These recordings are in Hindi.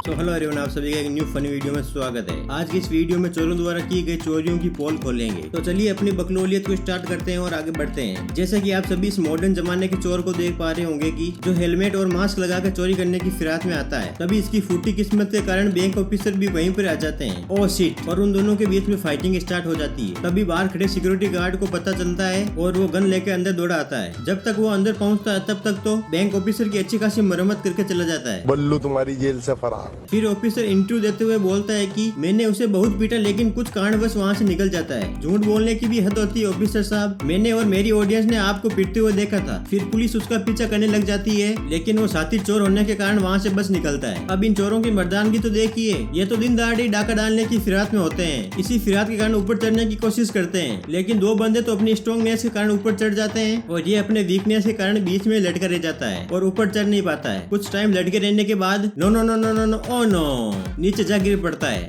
तो हेलो एवरीवन, आप सभी का एक न्यू फनी वीडियो में स्वागत है। आज की इस वीडियो में चोरों द्वारा की गई चोरियों की पोल खोलेंगे। तो चलिए अपनी बकलोलियत को स्टार्ट करते हैं और आगे बढ़ते हैं। जैसे कि आप सभी इस मॉडर्न जमाने के चोर को देख पा रहे होंगे कि जो हेलमेट और मास्क लगाकर चोरी करने की फिराक में आता है, तभी इसकी फूटी किस्मत के कारण बैंक ऑफिसर भी वहीं पर आ जाते हैं। Oh shit! और उन दोनों के बीच में फाइटिंग स्टार्ट हो जाती है। तभी बाहर खड़े सिक्योरिटी गार्ड को पता चलता है और वो गन लेकर अंदर दौड़ा आता है। जब तक वो अंदर पहुंचता है तब तक तो बैंक ऑफिसर की अच्छी खासी मरम्मत करके चला जाता है। बल्लू तुम्हारी जेल से फरार। फिर ऑफिसर इंटरव्यू देते हुए बोलता है कि मैंने उसे बहुत पीटा, लेकिन कुछ कारणवश वहाँ से निकल जाता है। झूठ बोलने की भी हद होती है ऑफिसर साहब, मैंने और मेरी ऑडियंस ने आपको पीटते हुए देखा था। फिर पुलिस उसका पीछा करने लग जाती है, लेकिन वो साथी चोर होने के कारण वहाँ से बच निकलता है। अब इन चोरों की मर्दानगी तो देखिए, ये तो दिन दहाड़े डाका डालने की फिराक में होते हैं। इसी फिराक के कारण ऊपर चढ़ने की कोशिश करते हैं, लेकिन दो बंदे तो अपनी स्ट्रॉन्गनेस के कारण ऊपर चढ़ जाते हैं और ये अपने वीकनेस के कारण बीच में लटका रह जाता है और ऊपर चढ़ नहीं पाता है। कुछ टाइम लटके रहने के बाद no no no no no no oh no, नीचे जा गिर पड़ता है।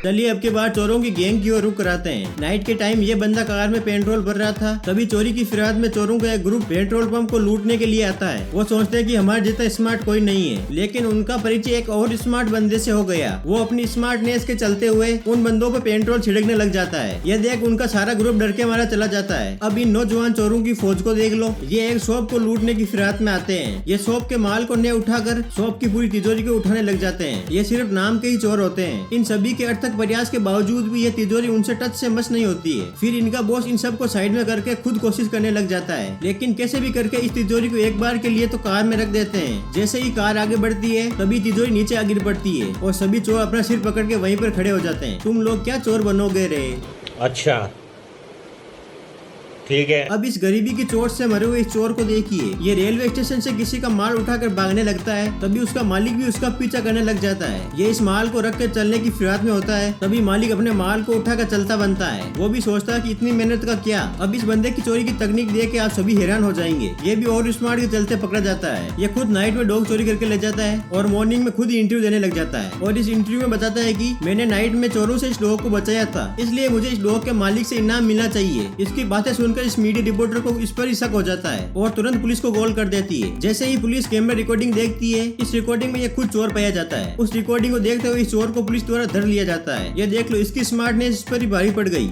चलिए अब के बाद चोरों की गैंग की ओर रुख कराते हैं। नाइट के टाइम ये बंदा कार में पेट्रोल भर रहा था, तभी चोरी की फिराक में चोरों का एक ग्रुप पेट्रोल पंप को लूटने के लिए आता है। वो सोचते हैं कि हमारे जितना स्मार्ट कोई नहीं है, लेकिन उनका परिचय एक और स्मार्ट बंदे से हो गया। वो अपनी स्मार्टनेस के चलते हुए उन बंदों पर पेट्रोल छिड़कने लग जाता है। ये देख उनका सारा ग्रुप डर के मारा चला जाता है। अब इन नौजवान चोरों की फौज को देख लो, ये एक शॉप को लूटने की फिराक में आते हैं। ये शॉप के माल को न उठाकर शॉप की पूरी तिजोरी को उठाने लग जाते हैं। ये सिर्फ नाम के ही चोर होते हैं। इन सभी के अर्थक प्रयास के बावजूद भी ये तिजोरी उनसे टच से मस नहीं होती है। फिर इनका बॉस इन सबको साइड में करके खुद कोशिश करने लग जाता है, लेकिन कैसे भी करके इस तिजोरी को एक बार के लिए तो कार में रख देते हैं। जैसे ही कार आगे बढ़ती है तभी तिजोरी नीचे आ गिर पड़ती है और सभी चोर अपना सिर पकड़ के वहीं पर खड़े हो जाते हैं। तुम लोग क्या चोर बनोगे रे? अच्छा ठीक है। अब इस गरीबी की चोट से मरे हुए इस चोर को देखिए, ये रेलवे स्टेशन से किसी का माल उठाकर भागने लगता है, तभी उसका मालिक भी उसका पीछा करने लग जाता है। ये इस माल को रख कर चलने की फिराक में होता है, तभी मालिक अपने माल को उठाकर चलता बनता है। वो भी सोचता है कि इतनी मेहनत का क्या। अब इस बंदे की चोरी की तकनीक देख के आप सभी हैरान हो जाएंगे। ये भी और स्मार्ट के चलते पकड़ा जाता है। ये खुद नाइट में डॉग चोरी करके ले जाता है और मॉर्निंग में खुद इंटरव्यू देने लग जाता है और इस इंटरव्यू में बताता है कि मैंने नाइट में चोरों से इस डॉग को बचाया था, इसलिए मुझे इस डॉग के मालिक से इनाम मिलना चाहिए। इसकी बातें सुनकर इस मीडिया रिपोर्टर को इस पर ही शक हो जाता है और तुरंत पुलिस को कॉल कर देती है। जैसे ही पुलिस कैमरा रिकॉर्डिंग देखती है, इस रिकॉर्डिंग में ये खुद चोर पाया जाता है। उस रिकॉर्डिंग को देखते हुए इस चोर को पुलिस द्वारा धर लिया जाता है। ये देख लो, इसकी स्मार्टनेस इस पर ही भारी पड़ गई।